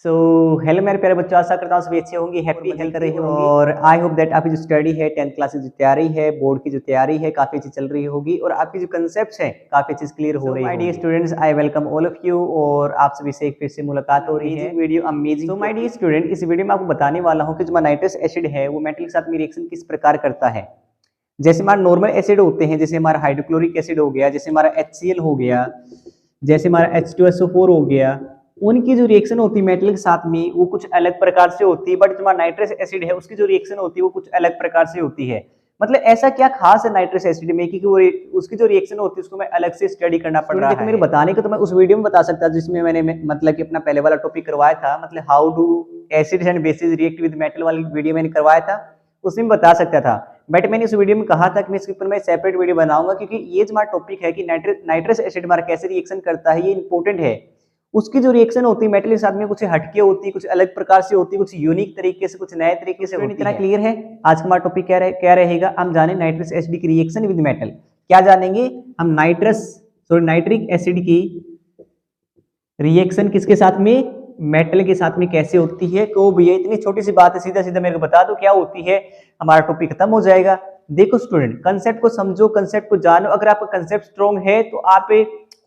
So hello मेरे प्यारे बच्चों, आशा करता हूँ सभी अच्छे होंगे, हैप्पी हेल्थ कर रहे होंगे और आई होप दैट आपकी जो स्टडी है 10th क्लास की जो तैयारी है, बोर्ड की जो तैयारी है काफ़ी अच्छी चल रही होगी और आपकी जो कंसेप्ट्स हैं काफ़ी अच्छी क्लियर हो रही है। My dear students, I welcome all of you और आप सभी से एक फिर से मुलाकात हो रही है। Video amazing. So my dear student, इस वीडियो में आपको बताने वाला हूँ कि जो नाइट्रस एसिड है वो मेटल के साथ में रिएक्शन किस प्रकार करता है। जैसे हमारे नॉर्मल एसिड होते हैं, जैसे हमारा हाइड्रोक्लोरिक एसिड हो गया, जैसे हमारा HCl हो गया, जैसे हमारा H2SO4 हो गया, उनकी जो रिएक्शन होती है मेटल के साथ में वो कुछ अलग प्रकार से होती है। बट जो हमारा नाइट्रस एसिड है उसकी जो रिएक्शन होती है वो कुछ अलग प्रकार से होती है। मतलब ऐसा क्या खास है नाइट्रस एसिड में कि वो उसकी जो रिएक्शन होती है उसको मैं अलग से स्टडी करना पड़ रहा है। मेरे बताने को तो मैं उस वीडियो में बता सकता जिसमें मैंने मतलब कि अपना पहले वाला टॉपिक करवाया था, मतलब how do acids and bases react with metal वाली वीडियो मैंने करवाया था, उसमें बता सकता था। बट मैंने उस वीडियो में कहा था कि मैं इसके ऊपर मैं सेपरेट वीडियो बनाऊंगा, क्योंकि ये जो हमारा टॉपिक है कि नाइट्रस एसिड हमारा कैसे रिएक्शन करता है ये इंपॉर्टेंट है। उसकी जो रिएक्शन होती है मेटल के साथ में कुछ हटके होती है, कुछ अलग प्रकार से होती है, कुछ यूनिक तरीके से, कुछ नए तरीके से होती है। इतना क्लियर है? आज का हमारा टॉपिक क्या रहेगा, हम जाने नाइट्रस एसिड की रिएक्शन विद मेटल। क्या जानेंगे हम? नाइट्रिक एसिड की रिएक्शन किसके साथ में? मेटल के साथ में कैसे होती है। तो भैया इतनी छोटी सी बात है, सीधा सीधा मेरे को बता दो क्या होती है, हमारा टॉपिक खत्म हो जाएगा। देखो स्टूडेंट, कंसेप्ट को समझो, कंसेप्ट को जानो। अगर आपका कंसेप्ट स्ट्रॉन्ग है तो आप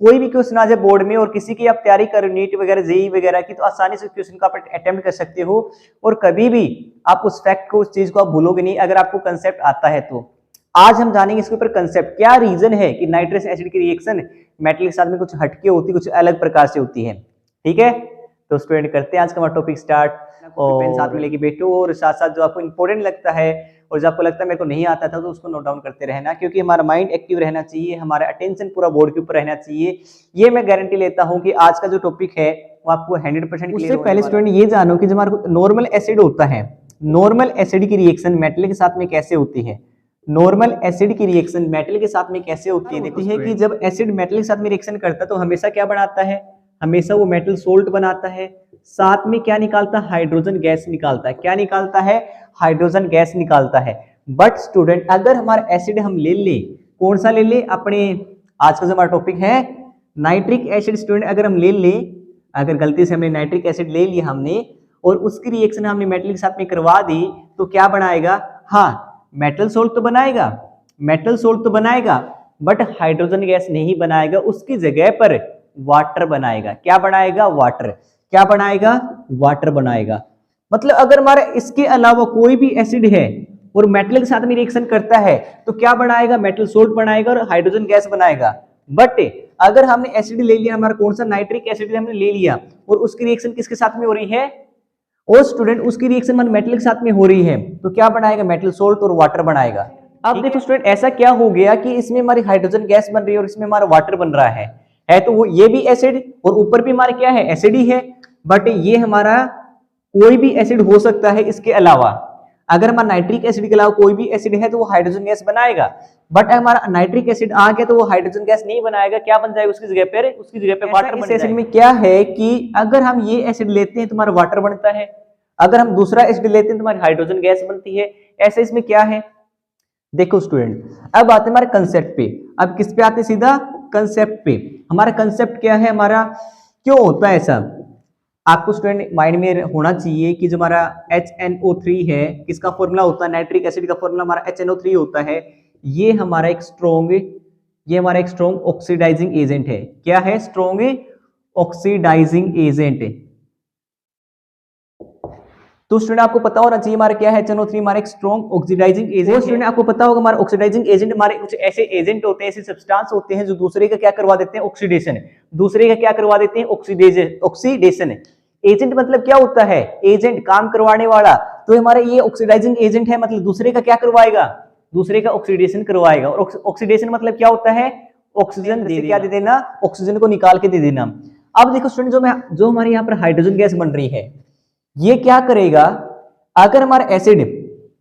कोई भी क्वेश्चन आ जाए बोर्ड में और किसी की आप तैयारी करो, नीट वगैरह, जेई वगैरह की, तो आसानी से क्वेश्चन को आप अटेम्प्ट कर सकते हो और कभी भी आप उस फैक्ट को, उस चीज को आप भूलोगे नहीं अगर आपको कंसेप्ट आता है तो। आज हम जानेंगे इसके ऊपर कंसेप्ट, क्या रीजन है कि नाइट्रस एसिड की रिएक्शन मेटल के साथ में कुछ हटके होती है, कुछ अलग प्रकार से होती है। ठीक है, तो स्टूडेंट करते हैं आज का हमारा टॉपिक स्टार्ट। और पेन साथ में लेके बैठो और साथ साथ जो आपको इंपॉर्टेंट लगता है और जो आपको लगता है मेरे को नहीं आता था तो उसको नोट डाउन करते रहना, क्योंकि हमारा माइंड एक्टिव रहना चाहिए, हमारा अटेंशन पूरा बोर्ड के ऊपर रहना चाहिए। ये मैं गारंटी लेता हूं कि आज का जो टॉपिक है वो आपको 100% क्लियर। उससे पहले स्टूडेंट ये जानो कि जो हमारा नॉर्मल एसिड होता है, नॉर्मल एसिड की रिएक्शन मेटल के साथ में कैसे होती है। नॉर्मल एसिड की रिएक्शन मेटल के साथ में कैसे होती है? देखती है कि जब एसिड मेटल के साथ में रिएक्शन करता है तो हमेशा क्या बनाता है? हमेशा वो मेटल सोल्ट बनाता है, साथ में क्या निकालता है? हाइड्रोजन गैस निकालता है। क्या निकालता है? हाइड्रोजन गैस निकालता है। बट स्टूडेंट, अगर हमारा एसिड हम ले ले, कौन सा ले ले? अपने आज का जो हमारा टॉपिक है नाइट्रिक एसिड। स्टूडेंट, अगर हम ले ले, अगर गलती से हमने नाइट्रिक एसिड ले लिया हमने और उसकी रिएक्शन हमने मेटल के साथ में करवा दी तो क्या बनाएगा? हाँ, मेटल सोल्ट तो बनाएगा, मेटल सोल्ट तो बनाएगा, बट हाइड्रोजन गैस नहीं बनाएगा, उसकी जगह पर वाटर बनाएगा। क्या बनाएगा? वाटर। क्या बनाएगा? वाटर बनाएगा। मतलब अगर हमारा इसके अलावा कोई भी एसिड है और मेटल के साथ में रिएक्शन करता है तो क्या बनाएगा? मेटल सोल्ट बनाएगा और हाइड्रोजन गैस बनाएगा। बट अगर हमने एसिड ले लिया, हमारा कौन सा? नाइट्रिक एसिड हमने ले लिया और उसकी रिएक्शन किसके साथ में हो रही है? और स्टूडेंट, उसकी रिएक्शन मेटल के साथ में हो रही है तो क्या बनाएगा? मेटल सोल्ट और वाटर बनाएगा। अब देखो स्टूडेंट, ऐसा क्या हो गया कि इसमें हमारी हाइड्रोजन गैस बन रही है और इसमें हमारा वाटर बन रहा है तो वो ये भी एसिड और ऊपर भी हमारा क्या है? एसिड ही है। बट ये हमारा कोई भी एसिड हो सकता है इसके अलावा। अगर हमारा नाइट्रिक एसिड के अलावा कोई भी एसिड है तो वो हाइड्रोजन गैस बनाएगा। बट हमारा नाइट्रिक एसिड आ गया तो वो हाइड्रोजन गैस नहीं बनाएगा। क्या बन जाएगा उसकी जगह पे? उसकी जगह पे वाटर बन जाएगा। एसिड में क्या है कि अगर हम ये एसिड लेते हैं तो हमारा वाटर बनता है, अगर हम दूसरा एसिड लेते हैं तो हमारी हाइड्रोजन गैस बनती है। ऐसे इसमें क्या है? देखो स्टूडेंट, अब आते हैं हमारे कंसेप्ट पे। अब किस पे आते हैं? सीधा कंसेप्ट पे। हमारा कंसेप्ट क्या है? हमारा क्यों होता है ऐसा? आपको स्टूडेंट माइंड में होना चाहिए कि जो हमारा HNO3 है, किसका फॉर्मूला होता है? नाइट्रिक एसिड का फॉर्मूला हमारा HNO3 होता है। ये हमारा एक स्ट्रॉन्ग ऑक्सीडाइजिंग एजेंट है। क्या है? Strong oxidising agent. तो स्टूडेंट आपको पता होना चाहिए हमारा क्या है? HNO3 हमारा एक स्ट्रॉन्ग ऑक्सीडाइजिंग एजेंट। स्टूडेंट आपको पता होगा हमारा ऑक्सीडाइजिंग एजेंट, हमारे कुछ ऐसे एजेंट होते हैं, ऐसे सब्सटेंस होते हैं जो दूसरे का क्या करवा देते हैं? ऑक्सीडेशन। दूसरे का क्या करवा देते हैं? ऑक्सीडेशन। एजेंट मतलब क्या होता है? एजेंट, काम करवाने वाला। तो हमारा ये ऑक्सीडाइजिंग एजेंट है, मतलब दूसरे का क्या करवाएगा? दूसरे का ऑक्सीडेशन करवाएगा। और ऑक्सीडेशन मतलब क्या होता है? ऑक्सीजन क्या दे देना? ऑक्सीजन को निकाल के दे देना। अब देखो स्टूडेंट, जो हमारे यहाँ पर हाइड्रोजन गैस बन रही है, ये क्या करेगा? अगर हमारा एसिड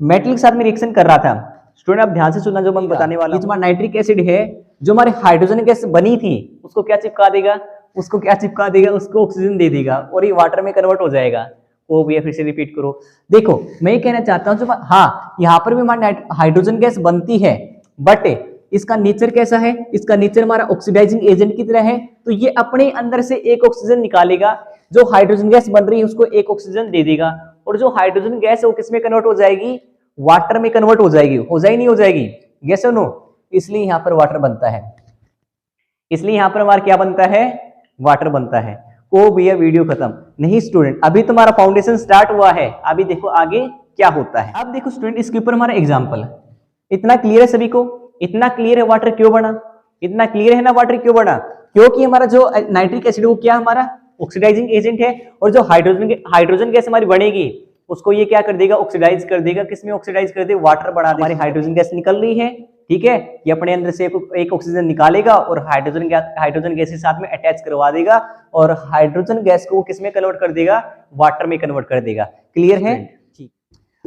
मेटल के साथ में रिएक्शन कर रहा था, स्टूडेंट आप ध्यान से सुनना जो मैं बताने वाला हूं। हमारा नाइट्रिक एसिड है, जो हमारे हाइड्रोजन गैस बनी थी उसको क्या चिपका देगा? उसको क्या चिपका देगा? उसको ऑक्सीजन दे देगा और ये वाटर में कन्वर्ट हो जाएगा। वो भैया फिर से रिपीट करो। देखो मैं ये कहना चाहता हूँ, हाँ यहाँ पर भी हमारी हाइड्रोजन गैस बनती है, बट इसका नेचर कैसा है, इसका नेचर हमारा ऑक्सीडाइजिंग एजेंट की तरह है, तो ये अपने अंदर से एक ऑक्सीजन निकालेगा, जो हाइड्रोजन गैस बन रही है उसको एक ऑक्सीजन दे देगा, और जो हाइड्रोजन गैस है वो किस में कन्वर्ट हो जाएगी, वाटर में कन्वर्ट हो जाएगी, हो जाएगी नहीं हो जाएगी, यस और नो। इसलिए यहाँ पर वाटर बनता है, इसलिए यहाँ पर हमारा क्या बनता है, वाटर बनता है। ओ भैया वीडियो खत्म नहीं स्टूडेंट, अभी तुम्हारा फाउंडेशन स्टार्ट हुआ है, अभी देखो आगे क्या होता है। अब देखो स्टूडेंट इसके ऊपर हमारा एग्जांपल, इतना क्लियर है सभी को, इतना क्लियर है वाटर क्यों बना, इतना क्लियर है ना वाटर क्यों बना, क्योंकि हमारा जो नाइट्रिक एसिड वो क्या हमारा ऑक्सीडाइजिंग एजेंट है, और जो हाइड्रोजन गैस हमारी बनेगी उसको ये क्या कर देगा, ऑक्सीडाइज कर देगा, किसमें ऑक्सीडाइज कर देगा, वाटर बना देगा। हमारी हाइड्रोजन गैस निकल रही है, ठीक है, ये अपने अंदर से एक ऑक्सीजन निकालेगा और हाइड्रोजन गैस के साथ में अटैच करवा देगा, और हाइड्रोजन गैस को किसमें कन्वर्ट कर देगा, वाटर में कन्वर्ट कर देगा। क्लियर है? ठीक।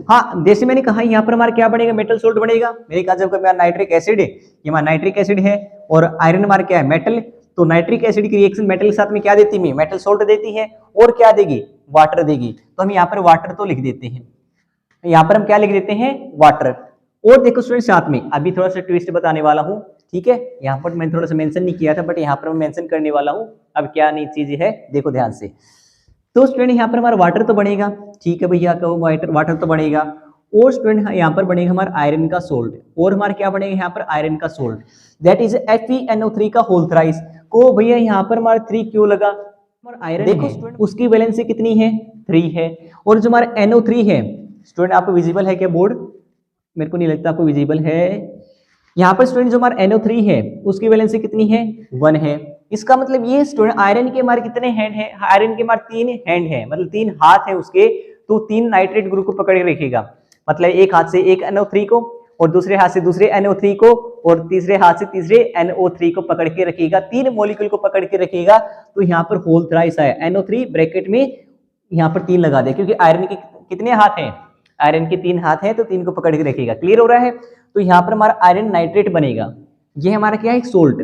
हाँ, जैसे मैंने कहा यहाँ पर हमारा क्या बनेगा, मेटल सोल्ट बनेगा। मैंने कहा जब नाइट्रिक एसिड है, ये हमारा नाइट्रिक एसिड है, और आयरन हमारा क्या है, मेटल, तो नाइट्रिक एसिड की रिएक्शन मेटल के साथ में क्या देती है, मेटल सोल्ट देती है, और क्या देगी, वाटर देगी। तो हम यहाँ पर वाटर तो लिख देते हैं, यहाँ पर हम क्या लिख देते हैं, वाटर। और देखो स्टूडेंट साथ में अभी थोड़ा सा ट्विस्ट बताने वाला हूँ, ठीक है, यहाँ पर मैंने थोड़ा सा मेंशन नहीं किया था, बट यहाँ पर मैं मेंशन करने वाला हूँ। अब क्या नई चीज है देखो ध्यान से, तो स्टूडेंट यहाँ पर हमारा वाटर तो बनेगा, ठीक है भैया, कहो वाटर तो बनेगा, और स्टूडेंट यहाँ पर बनेगा हमारा आयरन का सोल्ट, और हमारा क्या बनेगा यहाँ पर, आयरन का सोल्ट, दैट इज FeNO3 का होल थ्राइस। को भैया यहाँ पर हमारा 3 क्यों लगा, आयरन देखो स्टूडेंट उसकी वैलेंसी कितनी है, 3 है, और जो हमारा NO3 है स्टूडेंट, आपको विजिबल है क्या बोर्ड, मेरे को नहीं लगता आपको विजिबल है। यहाँ पर स्टूडेंट जो हमारा NO3 है उसकी वैलेंसी कितनी है, 1 है। इसका मतलब ये स्टूडेंट आयरन के हमारे कितने हैंड है, आयरन के हमारे 3 हैंड है, मतलब 3 हाथ है उसके, तो 3 नाइट्रेट ग्रुप को पकड़ के रखेगा, मतलब एक हाथ से एक NO3 को, और दूसरे हाथ से दूसरे NO3 को, और तीसरे हाथ से तीसरे NO3 को पकड़ के रखेगा, 3 मॉलिक्यूल को पकड़ के रखेगा। तो यहाँ पर होल थ्राइस आया, NO3 ब्रैकेट में यहाँ पर 3 लगा दे, क्योंकि आयरन के कितने हाथ हैं, आयरन के 3 हाथ हैं, तो 3 को पकड़ के रखेगा। क्लियर हो रहा है? तो यहाँ पर हमारा आयरन नाइट्रेट बनेगा, ये हमारा क्या है, एक सोल्ट,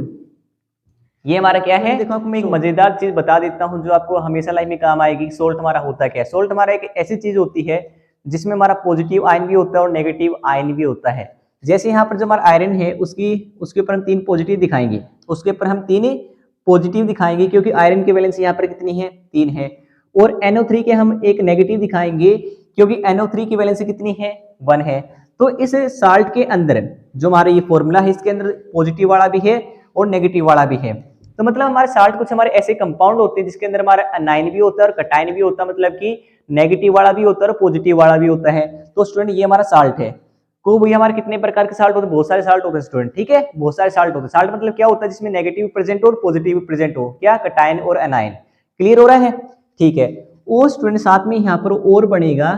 ये हमारा क्या है। देखो आपको मैं एक मजेदार चीज बता देता हूँ जो आपको हमेशा लाइफ में काम आएगी। सोल्ट हमारा होता क्या है, सोल्ट हमारा एक ऐसी चीज होती है जिसमें हमारा पॉजिटिव आयन भी होता है और नेगेटिव आयन भी होता है। जैसे यहाँ पर जो हमारा आयरन है उसके ऊपर हम 3 पॉजिटिव दिखाएंगे, उसके ऊपर हम 3 पॉजिटिव दिखाएंगे, क्योंकि आयरन की वैलेंसी यहाँ पर कितनी है, 3 है, और NO3 के हम एक नेगेटिव दिखाएंगे, क्योंकि NO3 की वैलेंसी कितनी है, 1 है। तो इस साल्ट के अंदर जो हमारा ये फॉर्मूला है, इसके अंदर पॉजिटिव वाला भी है और नेगेटिव वाला भी है। तो मतलब हमारे साल्ट कुछ हमारे ऐसे कंपाउंड होते हैं जिसके अंदर हमारा अनाइन भी होता है और कटाइन भी होता है, मतलब कि नेगेटिव वाला भी होता है और पॉजिटिव वाला भी होता है। तो स्टूडेंट ये हमारा साल्ट है। को भैया हमारे कितने प्रकार के साल्ट होते हैं, बहुत सारे साल्ट होते हैं स्टूडेंट, ठीक है, बहुत सारे साल्ट होते हैं। साल्ट मतलब क्या होता है, जिसमें नेगेटिव प्रेजेंट हो और पॉजिटिव प्रेजेंट हो, क्या, कटाइन और अनाइन। क्लियर हो रहा है? ठीक है। और स्टूडेंट साथ में यहाँ पर और बनेगा,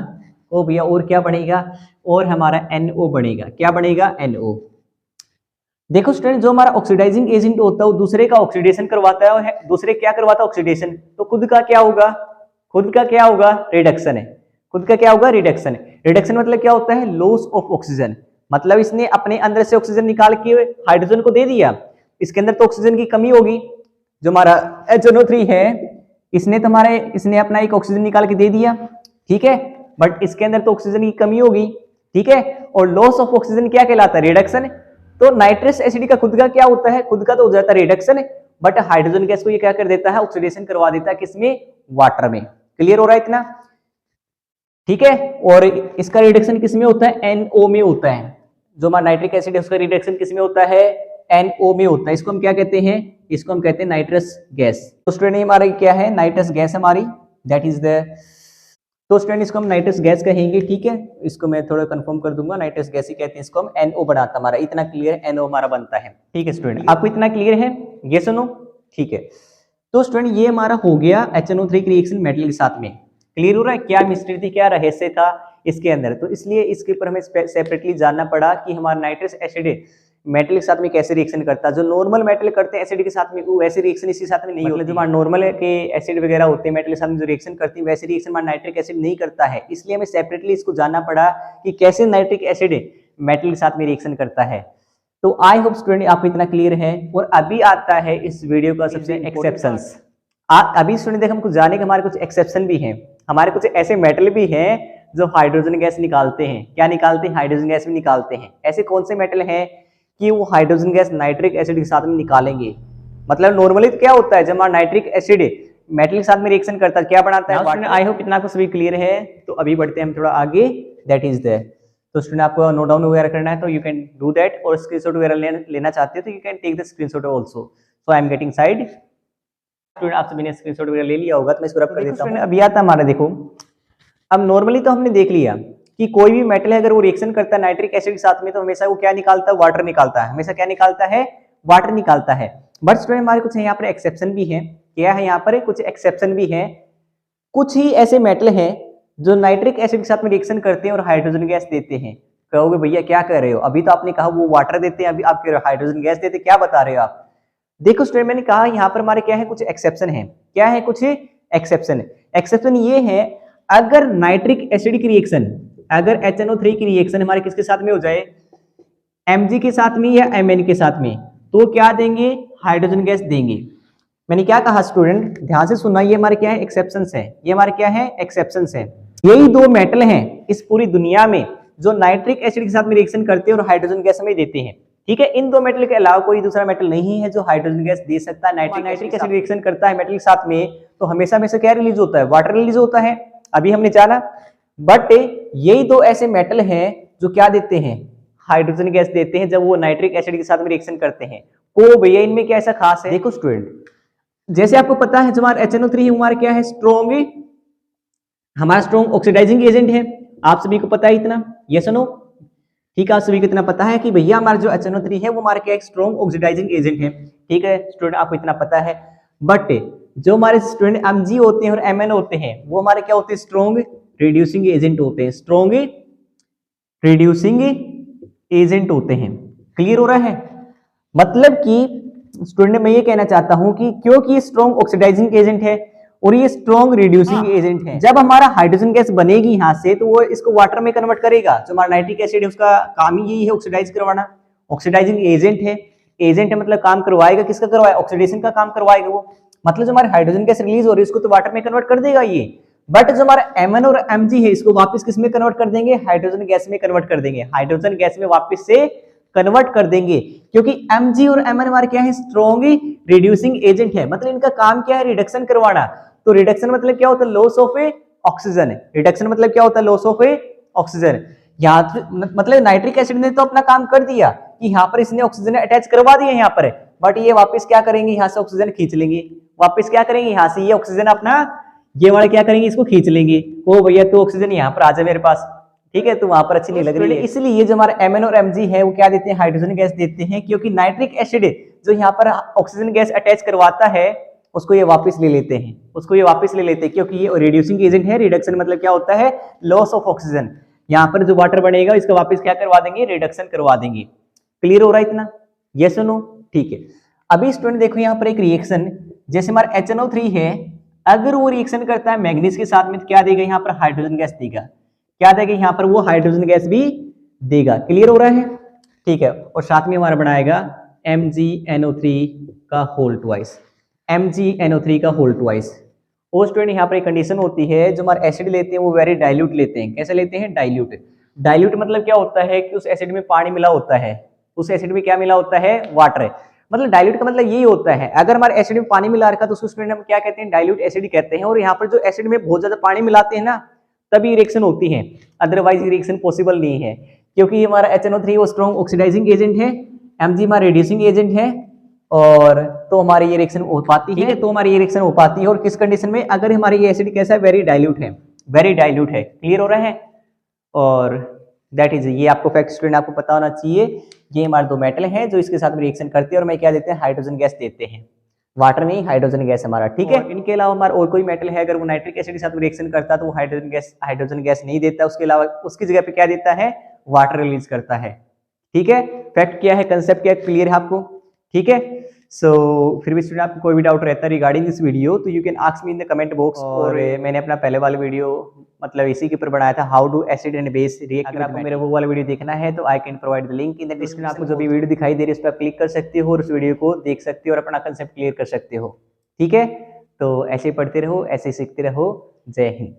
ओ भैया और क्या बनेगा, और हमारा NO बनेगा। क्या बनेगा, NO। देखो स्टूडेंट जो हमारा ऑक्सीडाइजिंग एजेंट होता है वो दूसरे का ऑक्सीडेशन करवाता है, दूसरे क्या करवाता है, ऑक्सीडेशन। तो खुद का क्या होगा, खुद का क्या होगा, रिडक्शन है। खुद का क्या होगा, रिडक्शन। रिडक्शन मतलब क्या होता है, लॉस ऑफ ऑक्सीजन, मतलब इसने अपने अंदर से ऑक्सीजन निकाल के हाइड्रोजन को दे दिया, इसके अंदर तो ऑक्सीजन की कमी होगी। जो हमारा HNO3 है इसने अपना एक ऑक्सीजन निकाल के दे दिया, ठीक है, बट इसके अंदर तो ऑक्सीजन की कमी होगी, ठीक है, और लॉस ऑफ ऑक्सीजन क्या कहलाता है, रिडक्शन। तो नाइट्रस एसिड का खुद का क्या होता है, खुद का तो हो जाता है रिडक्शन, बट हाइड्रोजन गैस को ये क्या कर देता है, ऑक्सीडेशन करवा देता है, किसमें, वाटर में। क्लियर हो रहा है इतना? ठीक है। और इसका रिडक्शन किसमें होता है, NO में होता है। जो हमारा नाइट्रिक एसिड है उसका रिडक्शन किसमें होता है, NO में होता है। इसको हम क्या कहते हैं, इसको हम कहते हैं नाइट्रस गैस। तो स्टूडेंट हमारा क्या है, नाइट्रस गैस हमारी, दैट इज द, तो स्टूडेंट इसको हम नाइट्रस गैस कहेंगे, ठीक है, इसको मैं थोड़ा कंफर्म कर दूंगा, नाइट्रस गैस ही कहते हैं इसको हम। NO बनाता हमारा, इतना क्लियर है, NO हमारा बनता है, ठीक है स्टूडेंट, आपको इतना क्लियर है, ये सुनो, ठीक है। तो स्टूडेंट ये हमारा हो गया HNO3 की रिएक्शन मेटल के साथ में। क्लियर हो रहा है, क्या मिस्ट्री थी, क्या रहस्य था इसके अंदर, तो इसलिए इसके ऊपर हमें सेपरेटली जानना पड़ा कि हमारा नाइट्रस एसिड मेटल के साथ में कैसे रिएक्शन करता है। जो नॉर्मल मेटल करते हैं एसिड के साथ में, वो वैसे रिएक्शन इसके साथ में नहीं होती। जो हमारा नॉर्मल के एसिड वगैरह होते हैं मेटल के साथ में जो रिएक्शन करती है, वैसे रिएक्शन हमारा नाइट्रिक एसिड नहीं करता है। इसलिए हमें सेपरेटली इसको जानना पड़ा कि कैसे नाइट्रिक एसिड मेटल के साथ में रिएक्शन करता है। तो आई होप स्टूडेंट आपको इतना क्लियर है। और अभी आता है इस वीडियो का सबसे एक्सेप्शंस। अभी स्टूडेंट देख, हम कुछ जाने के हमारे कुछ एक्सेप्शन भी हैं, हमारे कुछ ऐसे मेटल भी हैं जो हाइड्रोजन गैस निकालते हैं। क्या निकालते हैं, हाइड्रोजन गैस भी निकालते हैं। ऐसे कौन से मेटल हैं कि वो हाइड्रोजन गैस नाइट्रिक एसिड के साथ में निकालेंगे। मतलब नॉर्मली क्या होता है, जब हमारा नाइट्रिक एसिड मेटल के साथ में रिएक्शन करता है क्या बनाता है, वाटर। आई होप इतना आपको सभी क्लियर है। तो अभी बढ़ते हैं हम थोड़ा आगे, दैट इज द। तो स्टूडेंट आपको नोट डाउन वगैरह करना है तो यू कैन डू दैट, और स्क्रीनशॉट वगैरह लेना चाहते हो तो you can take the screenshot also. So I am getting side. Student आप सभी ने स्क्रीनशॉट वगैरह ले लिया होगा तो मैं इसको रब कर देता हूं। अभी आता हमारा देखो, अब नॉर्मली तो हमने देख लिया कि कोई भी मेटल है अगर वो रिएक्शन करता है नाइट्रिक एसिड के साथ में तो हमेशा वो क्या निकालता है, वाटर निकालता है। हमेशा क्या निकालता है, वाटर निकालता है। बट स्टूडेंट हमारे कुछ यहाँ पर एक्सेप्शन भी है। क्या है यहाँ पर, कुछ एक्सेप्शन भी है। कुछ ही ऐसे मेटल हैं जो नाइट्रिक एसिड के साथ में रिएक्शन करते हैं और हाइड्रोजन गैस देते हैं। कहोगे भैया क्या कर रहे हो, अभी तो आपने कहा वो वाटर देते हैं, अभी आप कह रहे हो हाइड्रोजन गैस देते हैं, क्या बता रहे हो आप। देखो स्टूडेंट मैंने कहा यहाँ पर हमारे क्या है, कुछ एक्सेप्शन है। क्या है, कुछ एक्सेप्शन। एक्सेप्शन ये है, अगर नाइट्रिक एसिड की रिएक्शन, अगर HNO3 की रिएक्शन हमारे किसके साथ में हो जाए, Mg के साथ में या Mn के साथ में, तो क्या देंगे, हाइड्रोजन गैस देंगे। मैंने क्या कहा स्टूडेंट, ध्यान से सुनना, ये हमारे क्या है, एक्सेप्शंस है। ये हमारे क्या है, एक्सेप्शंस है। यही दो मेटल हैं इस पूरी दुनिया में जो नाइट्रिक एसिड के साथ में रिएक्शन करते हैं और हाइड्रोजन गैस हमें देते हैं। ठीक है, इन दो मेटल के अलावा कोई दूसरा मेटल नहीं है जो हाइड्रोजन गैस दे सकता है। नाइट्रिक एसिड रिएक्शन करता है मेटल के साथ में तो हमेशा हमेशा क्या रिलीज होता है, वाटर रिलीज होता है, अभी हमने जाना। बट यही दो ऐसे मेटल हैं जो क्या देते हैं, हाइड्रोजन गैस देते हैं जब वो नाइट्रिक एसिड के साथ में रिएक्शन करते हैं। को भैया इनमें क्या ऐसा खास है, देखो स्टूडेंट जैसे आपको पता है जो हमारा HNO3 है हमारा क्या है, स्ट्रॉन्ग, हमारा स्ट्रॉन्ग ऑक्सीडाइजिंग एजेंट है। आप सभी को पता है इतना, यस नो, ठीक है, आप सभी को इतना पता है कि भैया हमारा जो HNO3 है वो हमारा क्या है, स्ट्रॉन्ग ऑक्सीडाइजिंग एजेंट है। ठीक है स्टूडेंट, आपको इतना पता है। बट जो हमारे स्टूडेंट Mg होते हैं और Mn होते हैं वो हमारे क्या होते हैं, स्ट्रॉन्ग रिड्यूसिंग एजेंट होते हैं, स्ट्रॉन्ग रिड्यूसिंग एजेंट होते हैं। क्लियर हो रहा है, मतलब कि स्टूडेंट मैं ये कहना चाहता हूं कि क्योंकि ये स्ट्रॉन्ग ऑक्सीडाइजिंग एजेंट है और ये स्ट्रॉन्ग रिड्यूसिंग एजेंट है, जब हमारा हाइड्रोजन गैस बनेगी यहां से तो वो इसको वाटर में कन्वर्ट करेगा। जो हमारा नाइट्रिक एसिड है उसका काम ही यही है, ऑक्सीडाइज करवाना। ऑक्सीडाइजिंग एजेंट है, एजेंट है मतलब काम करवाएगा, किसका करवाएगा, ऑक्सीडेशन का काम करवाएगा वो। मतलब जो हमारे हाइड्रोजन गैस रिलीज हो रही है उसको तो वाटर में कन्वर्ट कर देगा ये। बट जो हमारा Mn और Mg है इसको वापस किस में कन्वर्ट कर देंगे, हाइड्रोजन गैस में कन्वर्ट कर देंगे, हाइड्रोजन गैस में वापस से कन्वर्ट कर देंगे। क्योंकि Mg और Mn हमारे क्या है, स्ट्रॉन्ग रिड्यूसिंग एजेंट है, मतलब इनका काम क्या है, रिडक्शन करवाना। तो रिडक्शन मतलब क्या होता है, लॉस ऑफ ऑक्सीजन। रिडक्शन मतलब क्या होता है, लॉस ऑफ ऑक्सीजन। यहाँ मतलब नाइट्रिक एसिड ने तो अपना काम कर दिया कि यहाँ पर इसने ऑक्सीजन अटैच करवा दिया यहाँ पर, बट ये वापस क्या करेंगे, यहाँ से ऑक्सीजन खींच लेंगे। वापस क्या करेंगे, यहाँ से ये ऑक्सीजन अपना ये वाले क्या करेंगे, इसको खींच लेंगे। ओ भैया तो ऑक्सीजन यहाँ पर आ जाए मेरे पास, ठीक है, तो वहां पर अच्छी नहीं लग रही है। इसलिए जो हमारा Mn और Mg है वो क्या देते हैं, हाइड्रोजन गैस देते हैं। क्योंकि नाइट्रिक एसिड जो यहाँ पर ऑक्सीजन गैस अटैच करवाता है उसको ये वापस ले लेते हैं, उसको ये वापस ले लेते हैं, क्योंकि ये रिड्यूसिंग एजेंट है। रिडक्शन मतलब क्या होता है, लॉस ऑफ ऑक्सीजन। यहाँ पर जो वाटर बनेगा इसका वापस क्या करवा देंगे, रिडक्शन करवा देंगे। क्लियर हो रहा है इतना, यस और नो, ठीक है। अभी स्टूडेंट देखो यहाँ पर एक रिएक्शन, जैसे हमारा HNO3 है, अगर वो रिएक्शन करता है मैग्नीज के साथ में तो क्या देगा, यहाँ पर हाइड्रोजन गैस देगा। क्या देगा, यहाँ पर वो हाइड्रोजन गैस भी देगा। क्लियर हो रहा है, ठीक है। और साथ में हमारा बनाएगा MgNO3 का होल ट्वाइस, MgNO3 का होल ट्वाइस। और स्टूडेंट यहाँ पर एक कंडीशन होती है, जो हमारे एसिड लेते हैं वो वेरी डाइल्यूट लेते हैं। कैसे लेते हैं, डाइल्यूट। डाइल्यूट मतलब क्या होता है कि उस एसिड में पानी मिला होता है, उस एसिड में क्या मिला होता है, वाटर। मतलब डाइल्यूट का मतलब यही होता है, अगर हमारे एसिड में पानी मिला रखा तो उसको स्टूडेंट हम क्या कहते हैं, डाइल्यूट एसिड कहते हैं। और यहाँ पर जो एसिड में बहुत ज्यादा पानी मिलाते हैं ना तभी रिएक्शन होती है, अदरवाइज रिएक्शन पॉसिबल नहीं है। क्योंकि हमारा HNO3 वो स्ट्रॉन्ग ऑक्सीडाइजिंग एजेंट है, Mg हमारा रिड्यूसिंग एजेंट है, और तो हमारी ये रिएक्शन हो पाती है। तो हमारी ये रिएक्शन हो पाती है और किस कंडीशन में, अगर हमारी ये एसिड कैसा है, वेरी डाइल्यूट है, वेरी डाइल्यूट है। क्लियर हो रहा है, और दैट इज, ये आपको फैक्ट स्टूडेंट आपको पता होना चाहिए। ये हमारे दो मेटल हैं जो इसके साथ में रिएक्शन करते हैं और मैं क्या देते हैं, हाइड्रोजन गैस देते हैं, वाटर नहीं, हाइड्रोजन गैस हमारा, ठीक है। इनके अलावा हमारा और कोई मेटल है अगर वो नाइट्रिक एसिड के साथ में रिएक्शन करता है तो वो हाइड्रोजन गैस नहीं देता, उसके अलावा उसकी जगह पे क्या देता है, वाटर रिलीज करता है। ठीक है, फैक्ट क्या है, कंसेप्ट क्या है, क्लियर है आपको, ठीक है। सो फिर भी स्टूडेंट आपको कोई भी डाउट रहता है रिगार्डिंग दिस वीडियो तो you can ask me in the comment box. और मैंने अपना पहले वाला वीडियो मतलब इसी के ऊपर बनाया था, how do acid and base react. अगर आपको मेरा वो वाला वीडियो देखना है तो I can provide the link in the description. आपको जो भी वीडियो दिखाई दे रही है उस पर क्लिक कर सकते हो और उस वीडियो को देख सकते हो और अपना कंसेप्ट क्लियर कर सकते हो। ठीक है, तो ऐसे ही पढ़ते रहो, ऐसे ही सीखते रहो। जय हिंद।